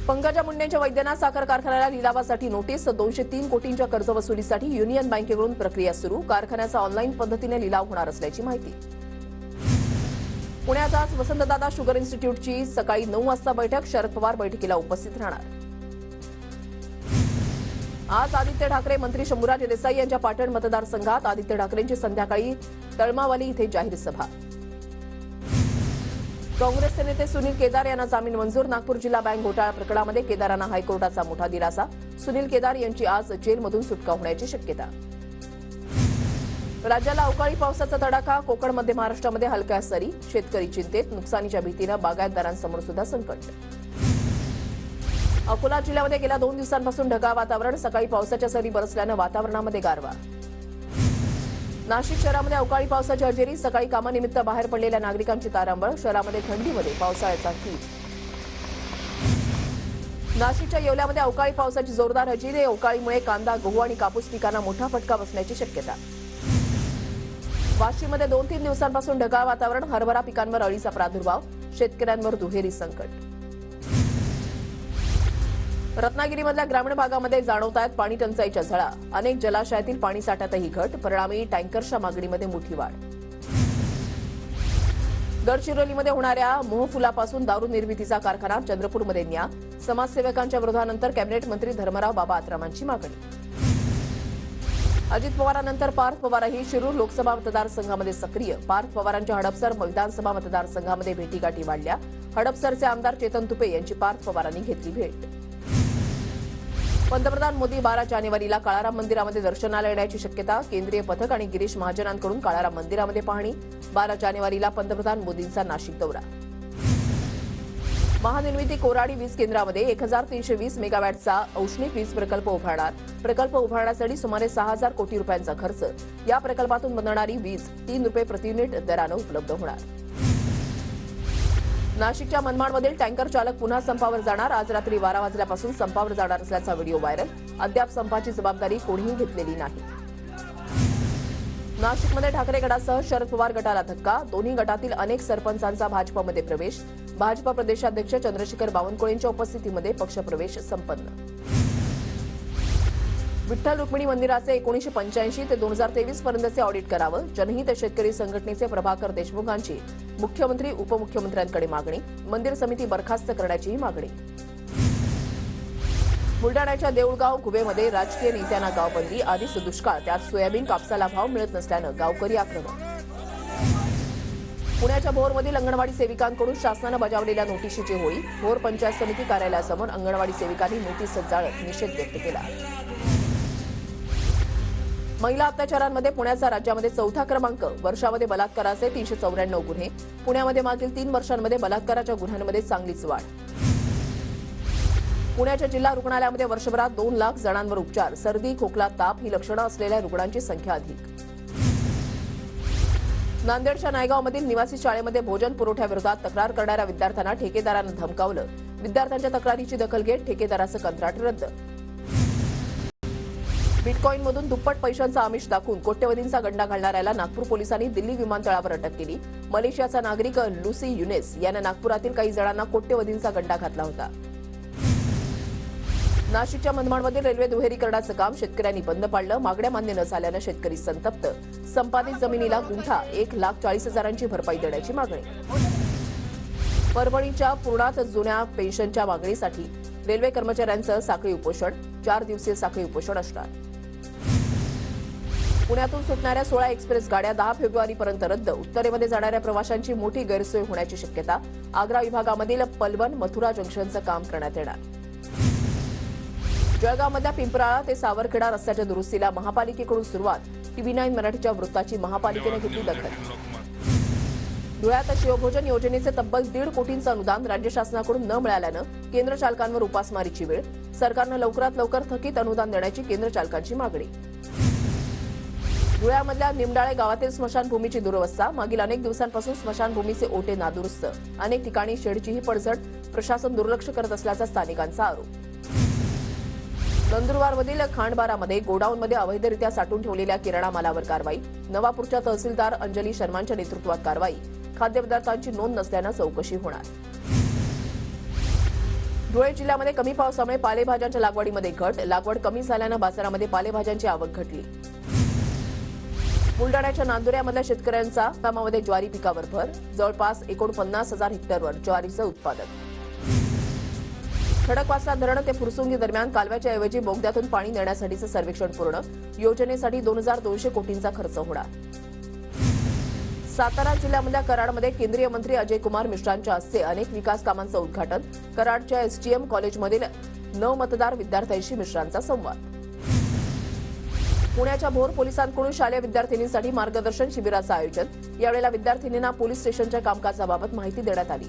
पंकजा मुंडेंच्या वैद्यनाथ साखर कारखान्याला लिलावासाठी नोटीस 203 कोटींच्या कर्ज वसुलीसाठी युनियन बँकेकडून प्रक्रिया सुरू कारखान्याचा ऑनलाईन पद्धतीने लिलाव होणार असल्याची माहिती पुण्यात आज वसंतदादा शुगर इन्स्टिट्यूटची सकाळी 9 वाजता बैठक शरद पवार बैठकीला उपस्थित राहणार आज आदित्य ठाकरे मंत्री शंभूराज देसाई यांच्या पाटण मतदारसंघात आदित्य ठाकरेंची संध्याकाळी तळमावाली इथे जाहीर सभा काँग्रेसचे नेते सुनील केदार यांना जामीन मंजूर नागपूर जिल्हा बँक घोटाळा प्रकरणामध्ये केदारांना हायकोर्टाचा मोठा दिलासा सुनील केदार यांची आज जेलमधून सुटका होण्याची शक्यता राज्याला अवकाळी पावसाचा तडाखा कोकण मध्य महाराष्ट्रामध्ये हलक्या सरी शेतकरी चिंतेत नुकसानीच्या भीतीनं बागायतदारांसमोर सुद्धा संकट अकोला जिल्ह्यामध्ये गेल्या 2 दिवसांपासून ढगाळ वातावरण सकाळी पावसाच्या सरी बरसल्यानं वातावरणामध्ये गारवा नाशिक शहरामध्ये अवकाळी पावसाची हजेरी सकाळी कामानिमित्त बाहेर पडलेल्या नागरिकांची तारांबळ शहरामध्ये थंडीमध्ये पावसाळ्याचा सूर नाशिकच्या येवल्यामध्ये अवकाळी पावसाची जोरदार हजेरी अवकाळीमुळे कांदा गहू आणि कापूस पिकांना मोठा फटका बसण्याची शक्यता वाशीमध्ये 2-3 दिवसांपासून ढगाळ वातावरण हरभरा पिकांवर अळीचा प्रादुर्भाव शेतकऱ्यांवर दुहेरी संकट रत्नागिरीमधल्या ग्रामीण भागामध्ये जाणवत आहेत पाणी टंचाईच्या झळा अनेक जलाशयातील पाणी साठ्यातही घट परिणामी टँकरच्या मागणीमध्ये मोठी वाढ गडचिरोलीमध्ये होणाऱ्या मोहफुलापासून दारू निर्मितीचा कारखाना चंद्रपूरमध्ये न्या समाजसेवकांच्या विरोधानंतर कॅबिनेट मंत्री धर्मराव बाबा आत्रामांची मागणी अजित पवारांनंतर पार्थ पवारही शिरूर लोकसभा मतदारसंघामध्ये सक्रिय पार्थ पवारांच्या हडपसर विधानसभा मतदारसंघामध्ये भेटीगाठी वाढल्या हडपसरचे आमदार चेतन तुपे यांची पार्थ पवारांनी घेतली भेट पंतप्रधान मोदी 12 जानेवारीला काळाराम मंदिरामध्ये दर्शनाला येण्याची शक्यता केंद्रीय पथक आणि गिरीश महाजनांकडून काळाराम मंदिरामध्ये पाहणी 12 जानेवारीला पंतप्रधान मोदींचा नाशिक दौरा महानिर्मिती कोराडी वीज केंद्रामध्ये 1320 मेगावॅटचा औष्णिक वीज प्रकल्प उभारणार प्रकल्प उभारण्यासाठी सुमारे 6000 कोटी रुपयांचा खर्च या प्रकल्पातून बनणारी वीज 3 रुपये प्रति युनिट दरानं उपलब्ध होणार नाशिकच्या मनमाडमधील टँकर चालक पुन्हा संपावर जाणार आज रात्री 12 वाजल्यापासून संपावर जाणार असल्याचा व्हिडिओ व्हायरल अद्याप संपाची जबाबदारी कोणीही घेतलेली नाही नाशिकमध्ये ठाकरे गटासह शरद पवार गटाला धक्का दोन्ही गटातील अनेक सरपंचांचा भाजपमध्ये प्रवेश भाजप प्रदेशाध्यक्ष चंद्रशेखर बावनकुळेंच्या उपस्थितीमध्ये पक्षप्रवेश संपन्न विठ्ठल रुक्मिणी मंदिराचे 1985 ते 2023 पर्यंतचे ऑडिट करावं जनहित शेतकरी संघटनेचे प्रभाकर देशमुखांची मुख्यमंत्री उपमुख्यमंत्र्यांकडे मागणी मंदिर समिती बरखास्त करण्याचीही मागणी बुलडाण्याच्या देऊळगाव घुबेमध्ये राजकीय नेत्यांना गावबंदी आधीच दुष्काळ त्यात सोयाबीन कापसाला भाव मिळत नसल्यानं गावकरी आक्रमक पुण्याच्या भोरमधील अंगणवाडी सेविकांकडून शासनानं बजावलेल्या नोटीशीची होळी भोर पंचायत समिती कार्यालयासमोर अंगणवाडी सेविकांनी नोटीस जाळत निषेध व्यक्त केला महिला अत्याचारांमध्ये पुण्याचा राज्यामध्ये 4था क्रमांक वर्षामध्ये बलात्काराचे 394 गुन्हे पुण्यामध्ये मागील 3 वर्षांमध्ये बलात्काराच्या गुन्ह्यांमध्ये चांगलीच वाढ पुण्याच्या जिल्हा रुग्णालयामध्ये वर्षभरात 2 लाख जणांवर उपचार सर्दी खोकला ताप ही लक्षणं असलेल्या रुग्णांची संख्या अधिक नांदेडच्या नायगावमधील निवासी शाळेमध्ये भोजन पुरवठ्याविरोधात तक्रार करणाऱ्या विद्यार्थ्यांना ठेकेदारानं धमकावलं विद्यार्थ्यांच्या तक्रारीची दखल घेत ठेकेदाराचं कंत्राट रद्द बिटकॉईनमधून दुप्पट पैशांचा आमिष दाखवून कोट्यवधींचा गंडा घालणाऱ्याला नागपूर पोलिसांनी दिल्ली विमानतळावर अटक केली मलेशियाचा नागरिक लुसी युनेस यानं नागपुरातील काही जणांना कोट्यवधींचा गंडा घातला होता नाशिकच्या मनमाडमधील रेल्वे दुहेरीकरणाचं काम शेतकऱ्यांनी बंद पाडलं मागण्या मान्य न झाल्यानं शेतकरी संतप्त संपादित जमिनीला गुंठा 1,40,000ची भरपाई देण्याची मागणी परभणीच्या पूर्णात जुन्या पेन्शनच्या मागणीसाठी रेल्वे कर्मचाऱ्यांचं साखळी उपोषण 4 दिवसीय साखळी उपोषण असणार पुण्यातून सुटणाऱ्या 16 एक्सप्रेस गाड्या 10 फेब्रुवारीपर्यंत रद्द उत्तरेमध्ये जाणाऱ्या प्रवाशांची मोठी गैरसोय होण्याची शक्यता आग्रा विभागामधील पलवण मथुरा जंक्शनचं काम करण्यात येणार जळगावमधल्या पिंपराळा ते सावरखेडा रस्त्याच्या दुरुस्तीला महापालिकेकडून सुरुवात TV9 मराठीच्या वृत्ताची महापालिकेने घेतली दखल धुळ्यात शिवभोजन योजनेचे तब्बल 1.5 कोटींचं अनुदान राज्य शासनाकडून न मिळाल्यानं केंद्र चालकांवर उपासमारीची वेळ सरकारनं लवकरात लवकर थकीत अनुदान देण्याची केंद्र चालकांची मागणी धुळ्यामधल्या निमडाळे गावातील स्मशानभूमीची दुरवस्था मागील अनेक दिवसांपासून स्मशानभूमीचे ओटे नादुरुस्त अनेक ठिकाणी शेडचीही पडझड प्रशासन दुर्लक्ष करत असल्याचा स्थानिकांचा आरोप नंदुरबारमधील खांडबारामध्ये गोडाऊनमध्ये अवैधरित्या साठवून ठेवलेल्या किराणा मालावर कारवाई नवापूरच्या तहसीलदार अंजली शर्मांच्या नेतृत्वात कारवाई खाद्यपदार्थांची नोंद नसल्यानं चौकशी होणार धुळे जिल्ह्यामध्ये कमी पावसामुळे पालेभाज्यांच्या लागवडीमध्ये घट. लागवड कमी झाल्यानं बाजारामध्ये पालेभाज्यांची आवक घटली. बुलडाण्याच्या नांदुऱ्यामधल्या शेतकऱ्यांचा कामामध्ये ज्वारी पिकावर भर. जवळपास 49,000 हेक्टरवर ज्वारीचं उत्पादन. खडकवासला धरण ते फुरसुंगी दरम्यान कालव्याच्या ऐवजी बोगद्यातून पाणी नेण्यासाठीचं सर्वेक्षण पूर्ण. योजनेसाठी 2,200 कोटींचा खर्च होणार. सातारा जिल्ह्यामधल्या कराडमध्ये केंद्रीय मंत्री अजय कुमार मिश्रांच्या हस्ते अनेक विकास कामांचं उद्घाटन. कराडच्या एसटीएम कॉलेजमधील 9 मतदार विद्यार्थ्यांशी मिश्रांचा संवाद. पुण्याच्या भोर पोलिसांकडून शालेय विद्यार्थिनींसाठी मार्गदर्शन शिबिराचं आयोजन. यावेळेला विद्यार्थिनींना पोलीस स्टेशनच्या कामकाजाबाबत माहिती देण्यात आली.